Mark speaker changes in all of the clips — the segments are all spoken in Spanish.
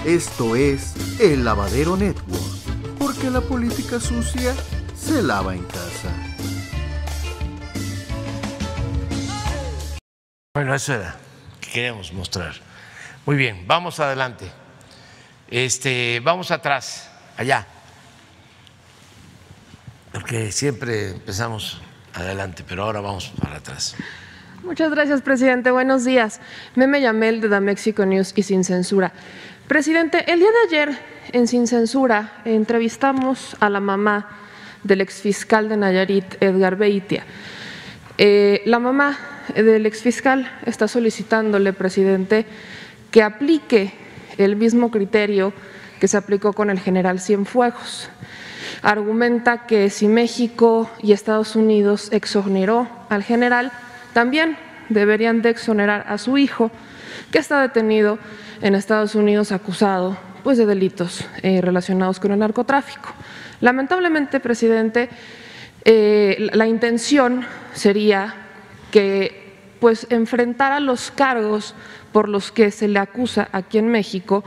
Speaker 1: Esto es El Lavadero Network, porque la política sucia se lava en casa.
Speaker 2: Bueno, eso era que queríamos mostrar. Muy bien, vamos adelante. Vamos atrás, allá, porque siempre empezamos adelante, pero ahora vamos para atrás.
Speaker 3: Muchas gracias, presidente. Buenos días. Meme Yamel de The Mexico News y Sin Censura. Presidente, el día de ayer en Sin Censura entrevistamos a la mamá del exfiscal de Nayarit, Edgar Beitia. La mamá del exfiscal está solicitándole, presidente, que aplique el mismo criterio que se aplicó con el general Cienfuegos. Argumenta que si México y Estados Unidos exoneró al general, también deberían de exonerar a su hijo, que está detenido en Estados Unidos acusado pues, de delitos relacionados con el narcotráfico. Lamentablemente, presidente, la intención sería que pues, enfrentara los cargos por los que se le acusa aquí en México,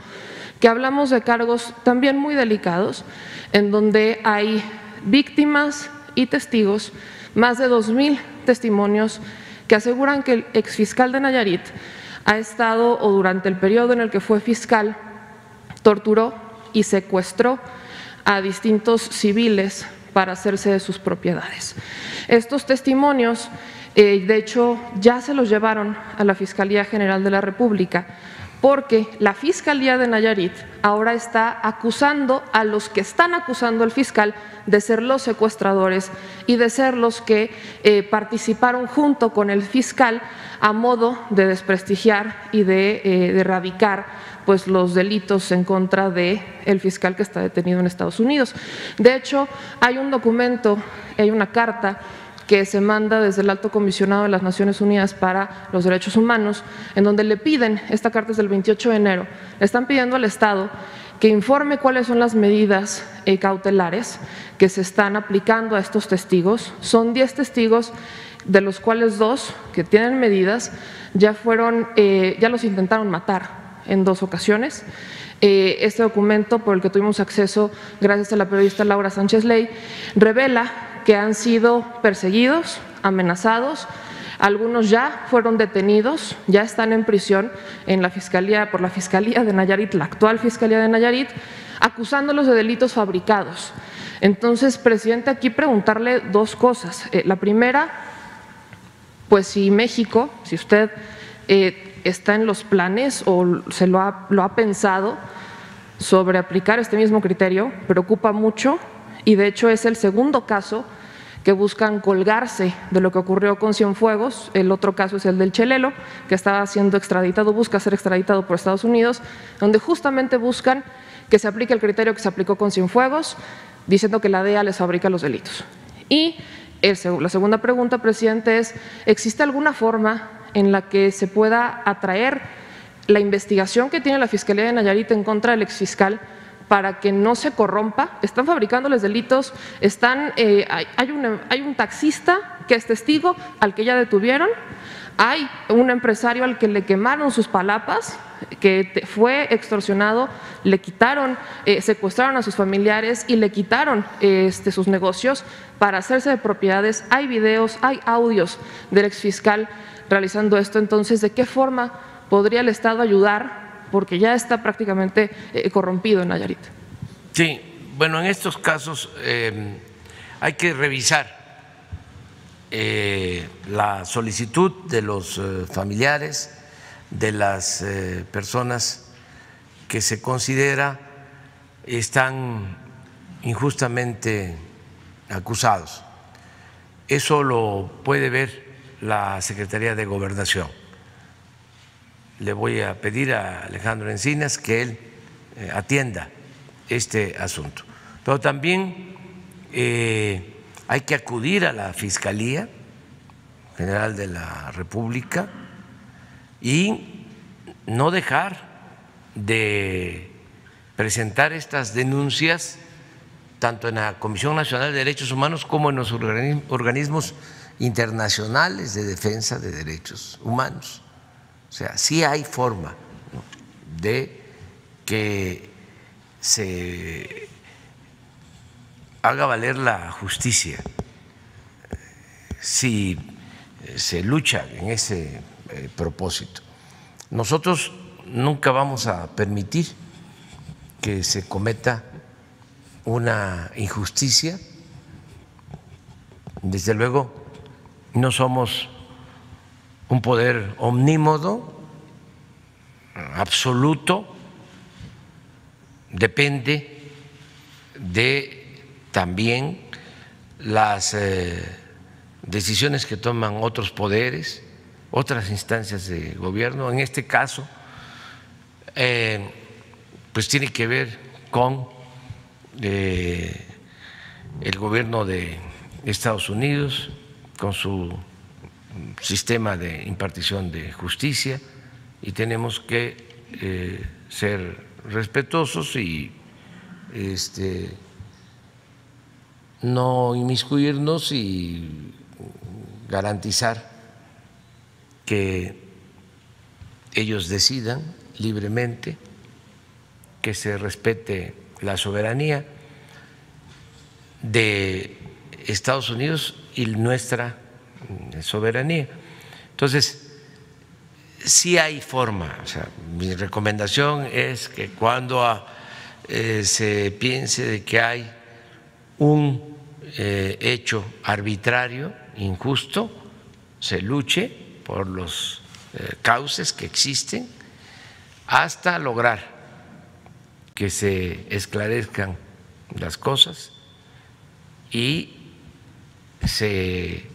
Speaker 3: que hablamos de cargos también muy delicados, en donde hay víctimas y testigos, más de 2,000 testimonios que aseguran que el exfiscal de Nayarit ha estado, o durante el periodo en el que fue fiscal, torturó y secuestró a distintos civiles para hacerse de sus propiedades. Estos testimonios, de hecho, ya se los llevaron a la Fiscalía General de la República, porque la Fiscalía de Nayarit ahora está acusando a los que están acusando al fiscal de ser los secuestradores y de ser los que participaron junto con el fiscal a modo de desprestigiar y de erradicar pues, los delitos en contra del fiscal que está detenido en Estados Unidos. De hecho, hay un documento, hay una carta que se manda desde el Alto Comisionado de las Naciones Unidas para los Derechos Humanos, en donde le piden, esta carta es del 28 de enero, le están pidiendo al Estado que informe cuáles son las medidas cautelares que se están aplicando a estos testigos. Son 10 testigos, de los cuales 2 que tienen medidas ya los intentaron matar en 2 ocasiones. Este documento, por el que tuvimos acceso gracias a la periodista Laura Sánchez Ley, revela que han sido perseguidos, amenazados, algunos ya fueron detenidos, ya están en prisión por la Fiscalía de Nayarit, la actual Fiscalía de Nayarit, acusándolos de delitos fabricados. Entonces, presidente, aquí preguntarle 2 cosas. La primera, pues si México, si usted está en los planes o lo ha pensado sobre aplicar este mismo criterio, preocupa mucho. Y de hecho es el segundo caso que buscan colgarse de lo que ocurrió con Cienfuegos. El otro caso es el del Chelelo, que estaba siendo extraditado, busca ser extraditado por Estados Unidos, donde justamente buscan que se aplique el criterio que se aplicó con Cienfuegos, diciendo que la DEA les fabrica los delitos. Y la segunda pregunta, presidente, es: ¿existe alguna forma en la que se pueda atraer la investigación que tiene la Fiscalía de Nayarit en contra del exfiscal para que no se corrompa? Están fabricándoles delitos, hay un taxista que es testigo al que ya detuvieron, hay un empresario al que le quemaron sus palapas, que fue extorsionado, le quitaron, secuestraron a sus familiares y le quitaron sus negocios para hacerse de propiedades. Hay videos, hay audios del exfiscal realizando esto. Entonces, ¿de qué forma podría el Estado ayudar? Porque ya está prácticamente corrompido en Nayarit.
Speaker 2: Sí, bueno, en estos casos hay que revisar la solicitud de los familiares de las personas que se considera están injustamente acusados. Eso lo puede ver la Secretaría de Gobernación. Le voy a pedir a Alejandro Encinas que él atienda este asunto. Pero también hay que acudir a la Fiscalía General de la República y no dejar de presentar estas denuncias tanto en la Comisión Nacional de Derechos Humanos como en los organismos internacionales de defensa de derechos humanos. O sea, sí hay forma, ¿no?, de que se haga valer la justicia, si se lucha en ese propósito. Nosotros nunca vamos a permitir que se cometa una injusticia. Desde luego, no somos un poder omnímodo, absoluto, depende de también las decisiones que toman otros poderes, otras instancias de gobierno. En este caso, pues tiene que ver con el gobierno de Estados Unidos, con su sistema de impartición de justicia, y tenemos que ser respetuosos y no inmiscuirnos y garantizar que ellos decidan libremente, que se respete la soberanía de Estados Unidos y nuestra soberanía. Entonces, sí hay forma. O sea, mi recomendación es que cuando se piense de que hay un hecho arbitrario, injusto, se luche por los cauces que existen hasta lograr que se esclarezcan las cosas y se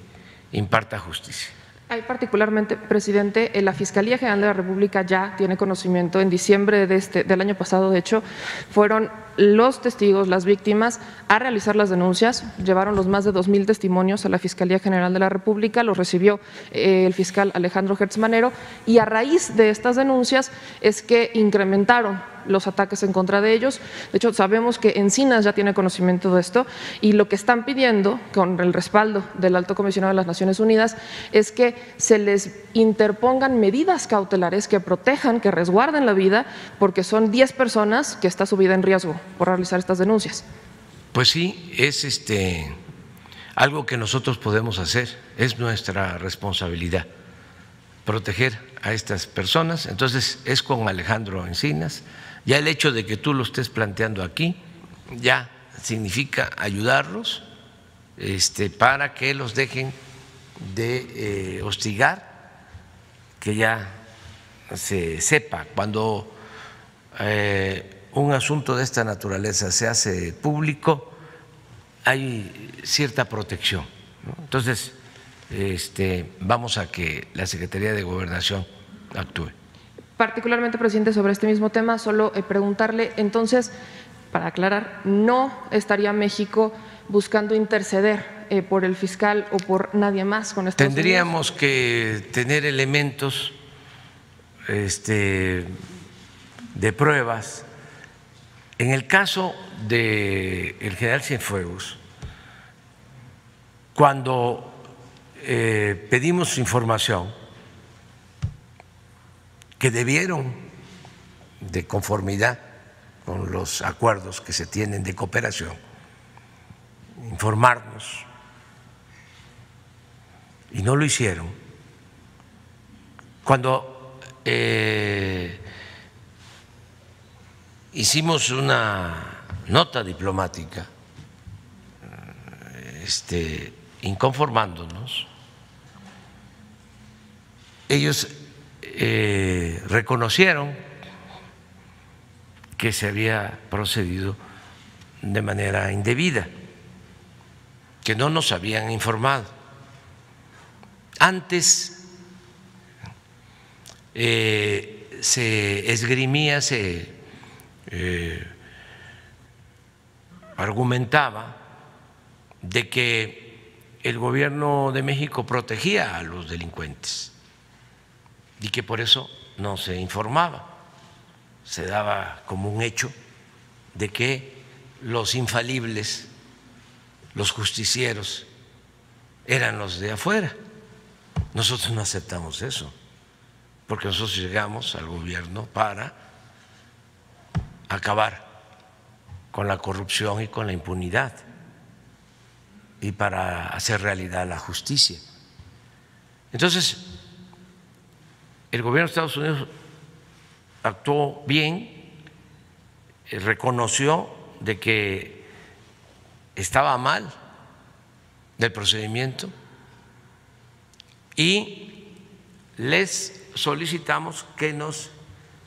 Speaker 2: imparta justicia.
Speaker 3: Hay particularmente, presidente, la Fiscalía General de la República ya tiene conocimiento. En diciembre del año pasado, de hecho, fueron los testigos, las víctimas, a realizar las denuncias. Llevaron los más de 2,000 testimonios a la Fiscalía General de la República, los recibió el fiscal Alejandro Gertz Manero, y a raíz de estas denuncias es que incrementaron los ataques en contra de ellos. De hecho, sabemos que Encinas ya tiene conocimiento de esto, y lo que están pidiendo, con el respaldo del Alto Comisionado de las Naciones Unidas, es que se les interpongan medidas cautelares que protejan, que resguarden la vida, porque son 10 personas que está su vida en riesgo por realizar estas denuncias.
Speaker 2: Pues sí, es algo que nosotros podemos hacer, es nuestra responsabilidad proteger a estas personas. Entonces es con Alejandro Encinas. Ya el hecho de que tú lo estés planteando aquí ya significa ayudarlos para que los dejen de hostigar, que ya se sepa cuando un asunto de esta naturaleza se hace público, hay cierta protección, ¿no? Entonces, vamos a que la Secretaría de Gobernación actúe.
Speaker 3: Particularmente, presidente, sobre este mismo tema, solo preguntarle, entonces, para aclarar, ¿no estaría México buscando interceder por el fiscal o por nadie más con Estados Unidos?
Speaker 2: Tendríamos que tener elementos de pruebas. En el caso del general Cienfuegos, cuando pedimos información, que debieron, de conformidad con los acuerdos que se tienen de cooperación, informarnos, y no lo hicieron. Cuando hicimos una nota diplomática inconformándonos, ellos reconocieron que se había procedido de manera indebida, que no nos habían informado. Antes se esgrimía, se argumentaba de que el gobierno de México protegía a los delincuentes y que por eso no se informaba. Se daba como un hecho de que los infalibles, los justicieros, eran los de afuera. Nosotros no aceptamos eso, porque nosotros llegamos al gobierno para acabar con la corrupción y con la impunidad y para hacer realidad la justicia. Entonces, el gobierno de Estados Unidos actuó bien, reconoció de que estaba mal el procedimiento y les solicitamos que nos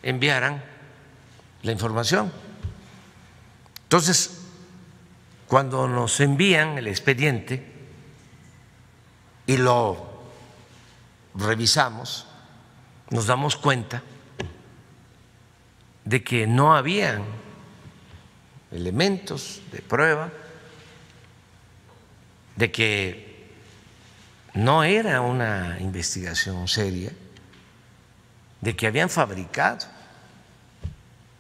Speaker 2: enviaran la información. Entonces, cuando nos envían el expediente y lo revisamos, nos damos cuenta de que no habían elementos de prueba, de que no era una investigación seria, de que habían fabricado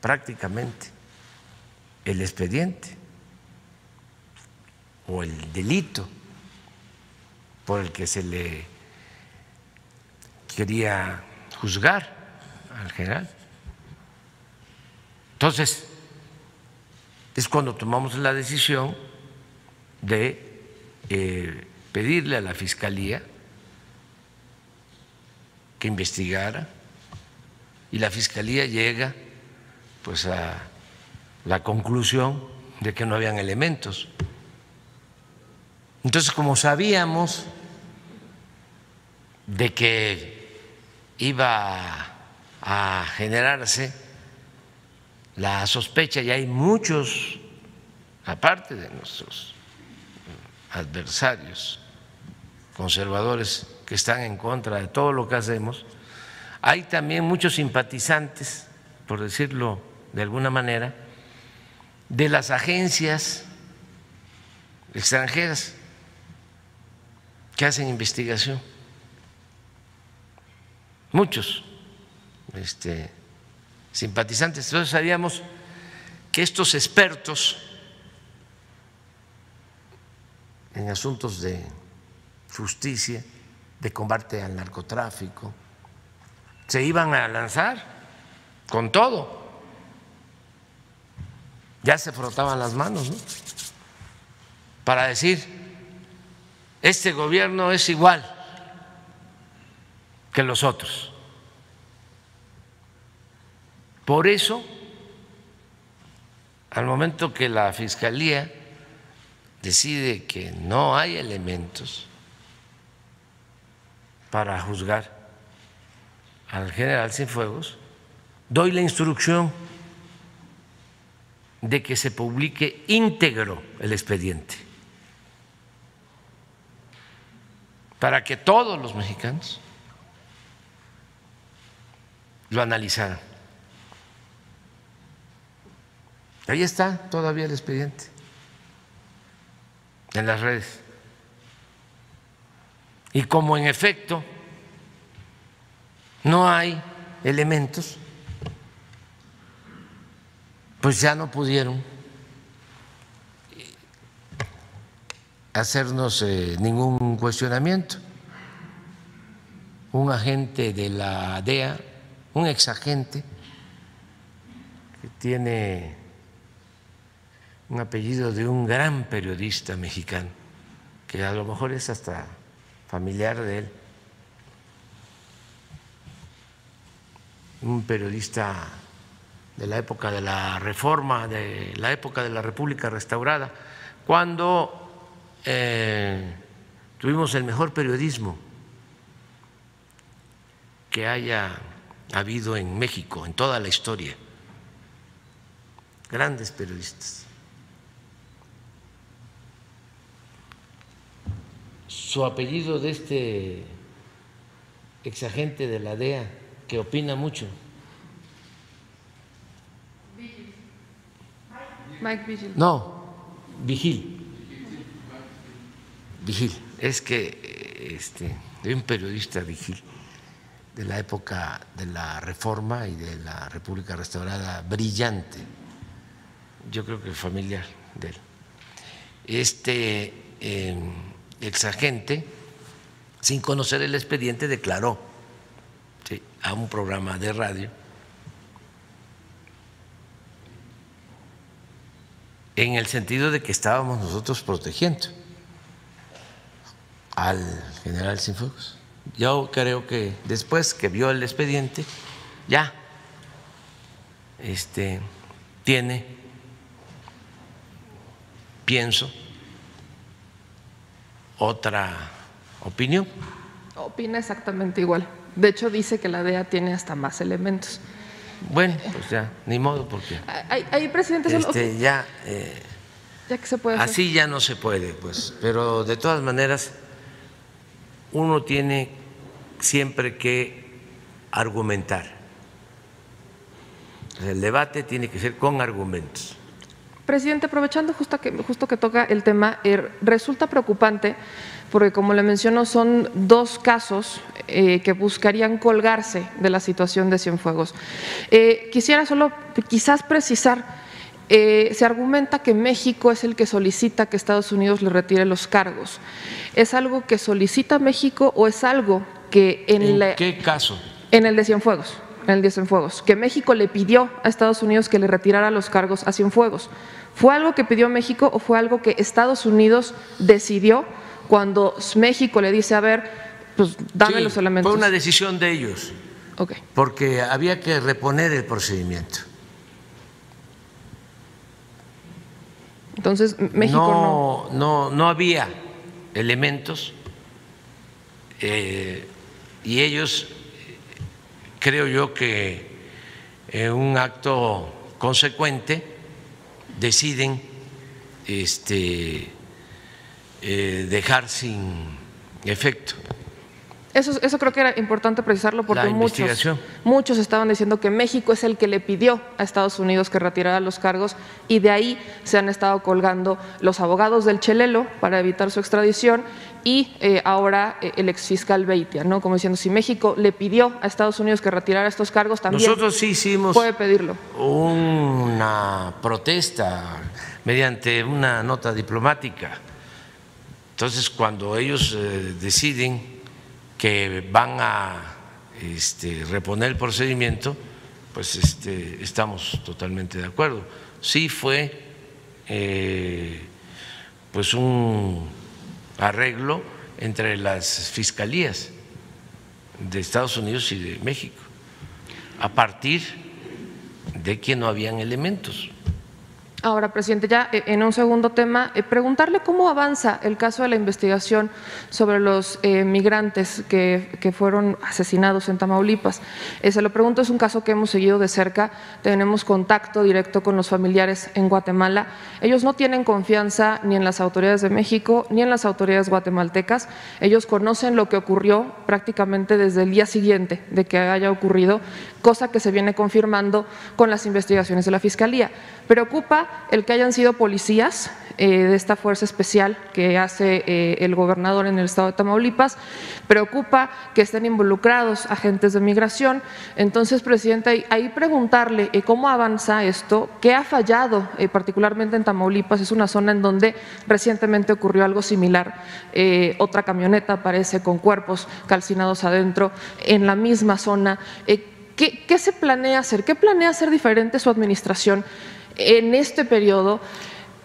Speaker 2: prácticamente el expediente o el delito por el que se le quería juzgar al general. Entonces, es cuando tomamos la decisión de pedirle a la Fiscalía que investigara, y la Fiscalía llega pues a la conclusión de que no habían elementos. Entonces, como sabíamos de que iba a generarse la sospecha, y hay muchos, aparte de nuestros adversarios conservadores que están en contra de todo lo que hacemos, hay también muchos simpatizantes, por decirlo de alguna manera, de las agencias extranjeras que hacen investigación. Muchos simpatizantes. Entonces sabíamos que estos expertos en asuntos de justicia, de combate al narcotráfico, se iban a lanzar con todo. Ya se frotaban las manos, ¿no?, para decir: este gobierno es igual que los otros. Por eso, al momento que la Fiscalía decide que no hay elementos para juzgar al general Cienfuegos, doy la instrucción de que se publique íntegro el expediente para que todos los mexicanos lo analizaran. Ahí está todavía el expediente en las redes. Y como en efecto no hay elementos, pues ya no pudieron hacernos ningún cuestionamiento. Un agente de la DEA, un exagente que tiene un apellido de un gran periodista mexicano, que a lo mejor es hasta familiar de él, un periodista de la época de la Reforma, de la época de la República Restaurada, cuando tuvimos el mejor periodismo que haya habido en México en toda la historia, grandes periodistas. Su apellido de este exagente de la DEA que opina mucho.
Speaker 3: Mike Vigil.
Speaker 2: No, Vigil. Vigil. Es que hay un periodista Vigil de la época de la Reforma y de la República Restaurada, brillante. Yo creo que familiar de él. Exagente, sin conocer el expediente, declaró a un programa de radio en el sentido de que estábamos nosotros protegiendo al general Cienfuegos. Yo creo que después que vio el expediente ya tiene, pienso, otra opinión.
Speaker 3: Opina exactamente igual. De hecho, dice que la DEA tiene hasta más elementos.
Speaker 2: Bueno, pues ya, ni modo, porque
Speaker 3: Ahí, presidente,
Speaker 2: ya
Speaker 3: que se puede hacer.
Speaker 2: Así ya no se puede, pues. Pero de todas maneras, uno tiene siempre que argumentar. El debate tiene que ser con argumentos.
Speaker 3: Presidente, aprovechando justo que toca el tema, resulta preocupante porque, como le menciono, son dos casos que buscarían colgarse de la situación de Cienfuegos. Quisiera solo quizás precisar, se argumenta que México es el que solicita que Estados Unidos le retire los cargos. ¿Es algo que solicita México o es algo que
Speaker 2: ¿En qué caso?
Speaker 3: En el de Cienfuegos. En el de Cienfuegos, que México le pidió a Estados Unidos que le retirara los cargos a Cienfuegos. ¿Fue algo que pidió México o fue algo que Estados Unidos decidió cuando México le dice, a ver, pues dame los elementos?
Speaker 2: Fue una decisión de ellos, porque había que reponer el procedimiento.
Speaker 3: Entonces, México
Speaker 2: no había elementos y ellos, creo yo que en un acto consecuente deciden dejar sin efecto.
Speaker 3: Eso creo que era importante precisarlo porque muchos estaban diciendo que México es el que le pidió a Estados Unidos que retirara los cargos y de ahí se han estado colgando los abogados del Chelelo para evitar su extradición y ahora el exfiscal Beitia, ¿no? Como diciendo, si México le pidió a Estados Unidos que retirara estos cargos, también
Speaker 2: nosotros sí hicimos
Speaker 3: puede pedirlo.
Speaker 2: Una protesta mediante una nota diplomática. Entonces, cuando ellos deciden que van a reponer el procedimiento, pues estamos totalmente de acuerdo. Sí fue pues un arreglo entre las fiscalías de Estados Unidos y de México, a partir de que no habían elementos.
Speaker 3: Ahora, presidente, ya en un segundo tema, preguntarle cómo avanza el caso de la investigación sobre los migrantes que fueron asesinados en Tamaulipas. Se lo pregunto, es un caso que hemos seguido de cerca, tenemos contacto directo con los familiares en Guatemala. Ellos no tienen confianza ni en las autoridades de México ni en las autoridades guatemaltecas. Ellos conocen lo que ocurrió prácticamente desde el día siguiente de que haya ocurrido, cosa que se viene confirmando con las investigaciones de la Fiscalía. Preocupa el que hayan sido policías de esta fuerza especial que hace el gobernador en el estado de Tamaulipas, preocupa que estén involucrados agentes de migración. Entonces, presidente, ahí preguntarle cómo avanza esto, qué ha fallado particularmente en Tamaulipas. Es una zona en donde recientemente ocurrió algo similar, otra camioneta aparece con cuerpos calcinados adentro en la misma zona. ¿Qué se planea hacer? ¿Qué planea hacer diferente su administración en este periodo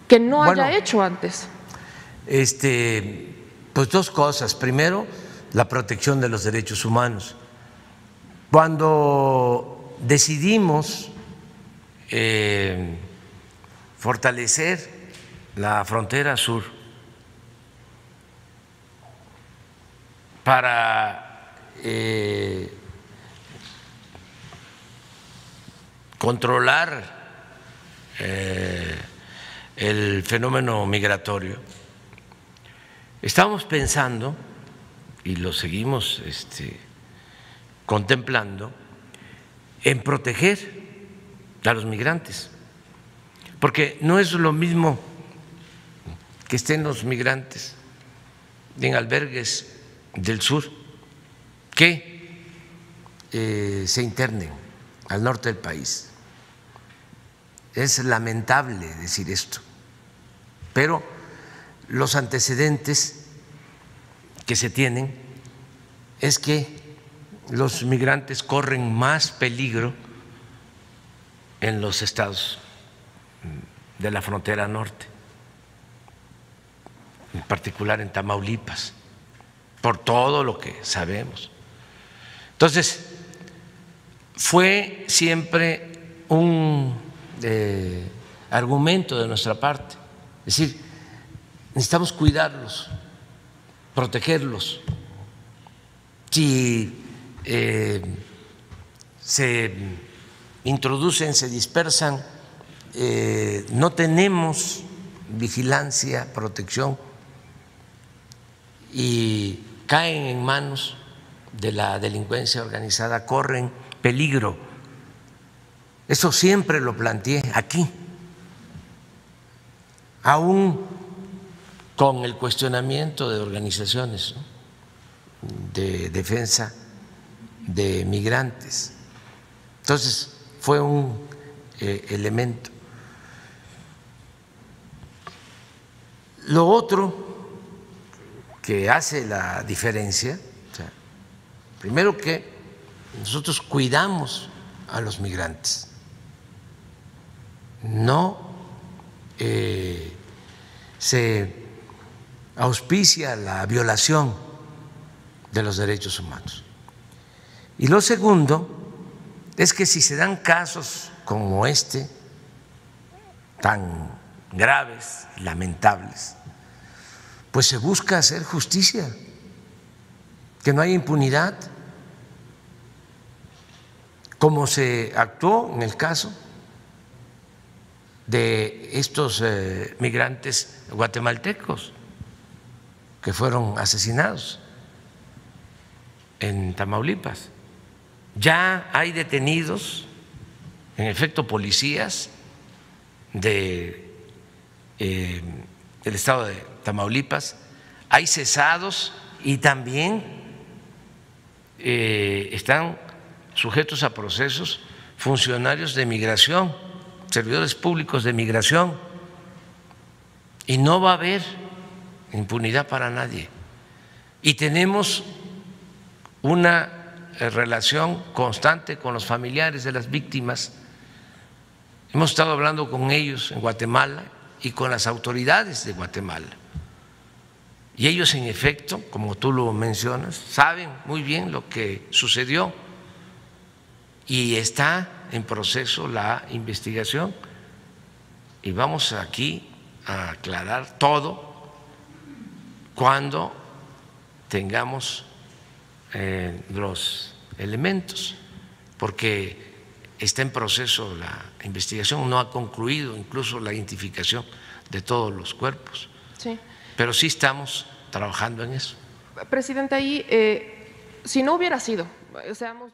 Speaker 3: que no haya hecho antes?
Speaker 2: Pues dos cosas. Primero, la protección de los derechos humanos. Cuando decidimos fortalecer la frontera sur para controlar el fenómeno migratorio, estamos pensando, y lo seguimos contemplando, en proteger a los migrantes, porque no es lo mismo que estén los migrantes en albergues del sur que se internen al norte del país. Es lamentable decir esto, pero los antecedentes que se tienen es que los migrantes corren más peligro en los estados de la frontera norte, en particular en Tamaulipas, por todo lo que sabemos. Entonces, fue siempre un argumento de nuestra parte, es decir, necesitamos cuidarlos, protegerlos. Si se introducen, se dispersan, no tenemos vigilancia, protección y caen en manos de la delincuencia organizada, corren peligro. Eso siempre lo planteé aquí, aún con el cuestionamiento de organizaciones, ¿no?, de defensa de migrantes. Entonces, fue un elemento. Lo otro que hace la diferencia, o sea, primero que nosotros cuidamos a los migrantes, no se auspicia la violación de los derechos humanos. Y lo segundo es que si se dan casos como este, tan graves, lamentables, pues se busca hacer justicia, que no haya impunidad, como se actuó en el caso de estos migrantes guatemaltecos que fueron asesinados en Tamaulipas. Ya hay detenidos, en efecto, policías del estado de Tamaulipas, hay cesados y también están sujetos a procesos funcionarios de migración, servidores públicos de migración, y no va a haber impunidad para nadie. Y tenemos una relación constante con los familiares de las víctimas. Hemos estado hablando con ellos en Guatemala y con las autoridades de Guatemala. Y ellos, en efecto, como tú lo mencionas, saben muy bien lo que sucedió y está en proceso la investigación. Y vamos aquí a aclarar todo cuando tengamos los elementos, porque está en proceso la investigación, no ha concluido incluso la identificación de todos los cuerpos.
Speaker 3: Sí.
Speaker 2: Pero sí estamos trabajando en eso.
Speaker 3: Presidente, ahí, si no hubiera sido, seamos